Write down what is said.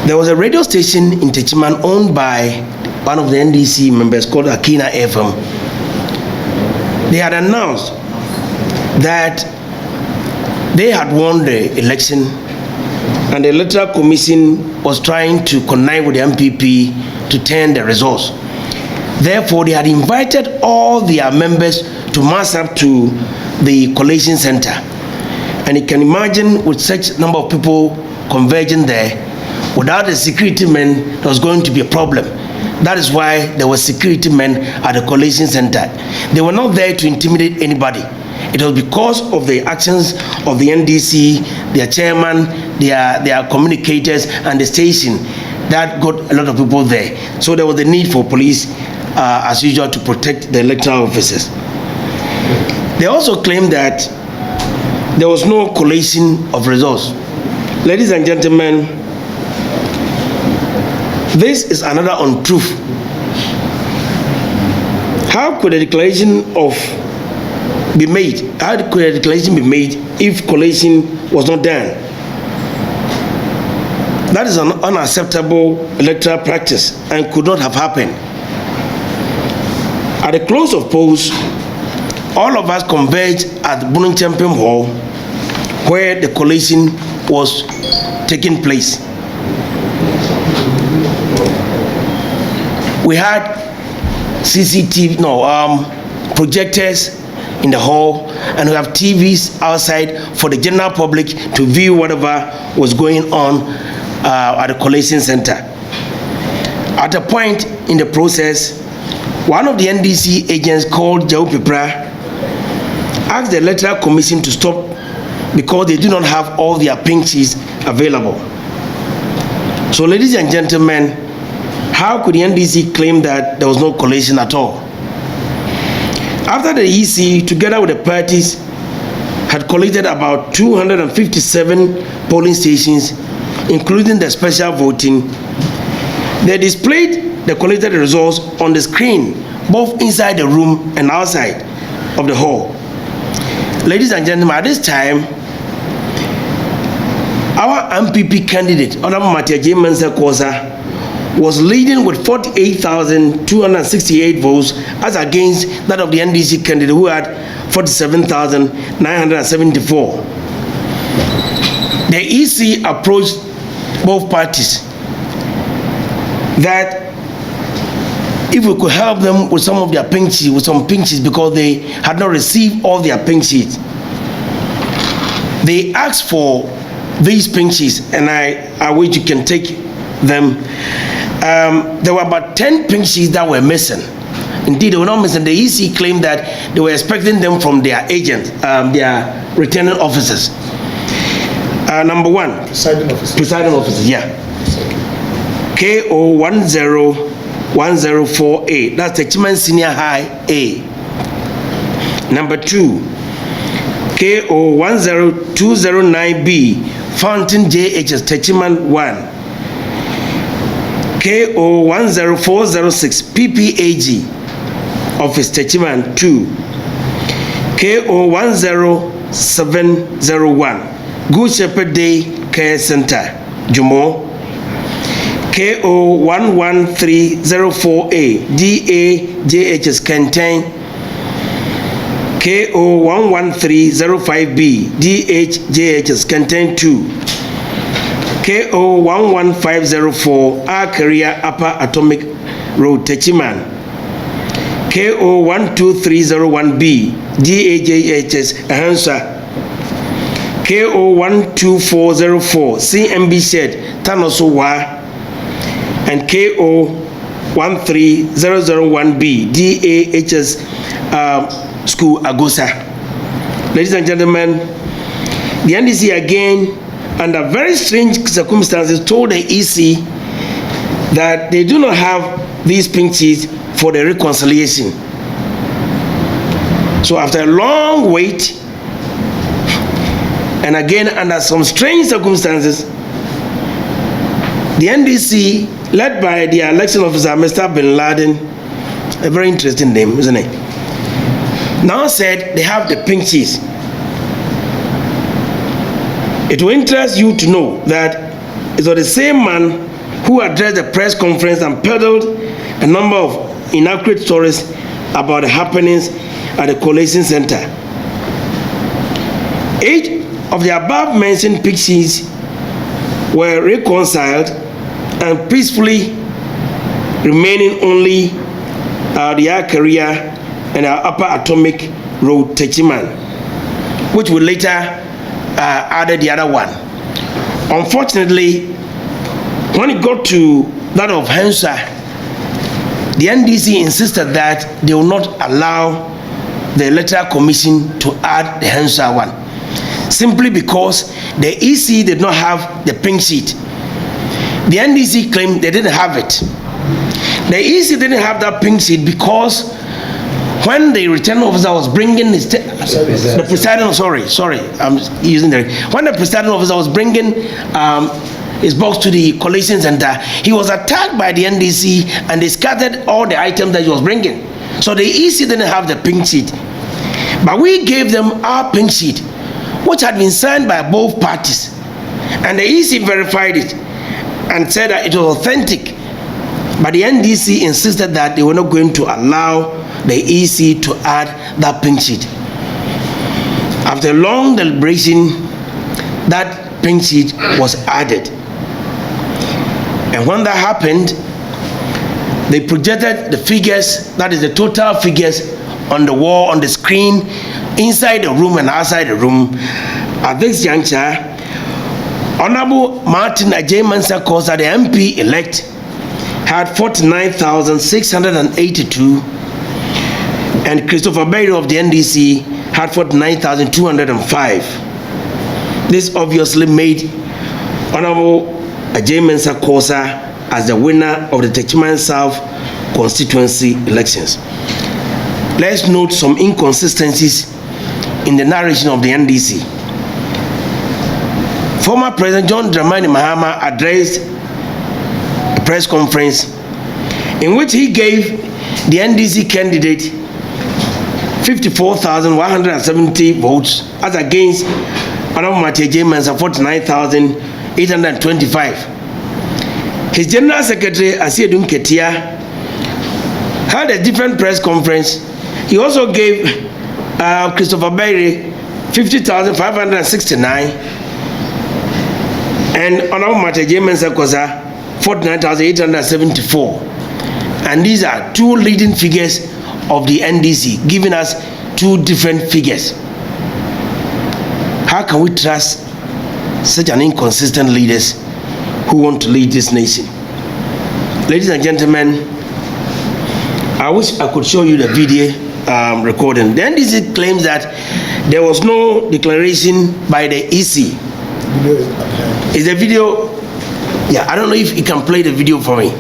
There was a radio station in Techiman owned by one of the NDC members called Akina FM. They had announced that they had won the election and the electoral commission was trying to connive with the NPP to turn the results. Therefore, they had invited all their members to mass up to the collation center. And you can imagine with such number of people converging there, without the security men, there was going to be a problem. That is why there were security men at the collation center. They were not there to intimidate anybody. It was because of the actions of the NDC, their chairman, their communicators, and the station that got a lot of people there. So there was the need for police, as usual, to protect the electoral officers. They also claimed that there was no collation of results. Ladies and gentlemen, this is another untruth. How could a declaration be made? How could a declaration be made if collation was not done? That is an unacceptable electoral practice and could not have happened. At the close of polls, all of us converged at Bunun Champion Hall where the collation was taking place. We had projectors in the hall, and we have TVs outside for the general public to view whatever was going on at the collation center. At a point in the process, one of the NDC agents called Jau Pipra asked the electoral commission to stop because they do not have all their pink sheets available. So, ladies and gentlemen, how could the NDC claim that there was no collation at all? After the EC, together with the parties, had collated about 257 polling stations, including the special voting, they displayed the collated results on the screen, both inside the room and outside of the hall. Ladies and gentlemen, at this time, our NPP candidate, Honorable Techiman South, was leading with 48,268 votes as against that of the NDC candidate who had 47,974. The EC approached both parties that if we could help them with some of their pink sheets, with some pink sheets, because they had not received all their pink sheets. They asked for these pink sheets, and I wish you can take them. There were about 10 pink sheets that were missing. Indeed, they were not missing. The EC claimed that they were expecting them from their agents, their returning officers. Number one, presiding officers, yeah. KO101048, that's Techiman Senior High A. Number two, KO10209B, Fountain JHS Techiman 1. KO10406 PPAG, Office Techiman 2. KO10701 Good Shepherd Day Care Center, Jumo. KO11304A DAJHS Kentang. KO11305B DHJHS Kentang 2. KO11504 R Career Upper Atomic Road Techiman. KO12301B DAJHS Ahansa. KO12404 CMB Shed Tanosowa. And KO13001B DAHS School Agosa. Ladies and gentlemen, the NDC again, under very strange circumstances, told the EC that they do not have these pink sheets for the reconciliation. So after a long wait, and again under some strange circumstances, the NDC, led by the election officer, Mr. Bin Laden, a very interesting name, isn't it? Now said they have the pink sheets. It will interest you to know that it was the same man who addressed the press conference and peddled a number of inaccurate stories about the happenings at the coalition center. Each of the above mentioned pixies were reconciled and peacefully remaining only their career and our upper atomic road Techiman, which we later added the other one. Unfortunately, when it got to that of Hensa, the NDC insisted that they will not allow the electoral commission to add the Hensa one, simply because the EC did not have the pink sheet. The NDC claimed they didn't have it. The EC didn't have that pink sheet because when the returning officer was bringing his the presiding, sorry, I'm using the when the presiding officer was bringing his box to the collation center, he was attacked by the NDC and they scattered all the items that he was bringing. So the EC didn't have the pink sheet, but we gave them our pink sheet, which had been signed by both parties, and the EC verified it and said that it was authentic. But the NDC insisted that they were not going to allow the EC to add that pink sheet. After a long deliberation, that pink sheet was added. And when that happened, they projected the figures, that is the total figures, on the wall, on the screen, inside the room and outside the room. At this juncture, Honorable Martin Techiman South, the MP-elect, had 49,682, and Christopher Berry of the NDC had 49,205. This obviously made Honorable Techiman South as the winner of the Techiman South constituency elections. Let's note some inconsistencies in the narration of the NDC. Former President John Dramani Mahama addressed a press conference in which he gave the NDC candidate 54,170 votes as against Honorable Techiman South 49,825. His General Secretary Asiedun Ketia had a different press conference. He also gave Christopher Berry 50,569 and Honorable Techiman South 49,874. And these are two leading figures of the NDC, giving us two different figures. How can we trust such an inconsistent leaders who want to lead this nation? Ladies and gentlemen, I wish I could show you the video recording. The NDC claims that there was no declaration by the EC. Is the video? Yeah, I don't know if you can play the video for me.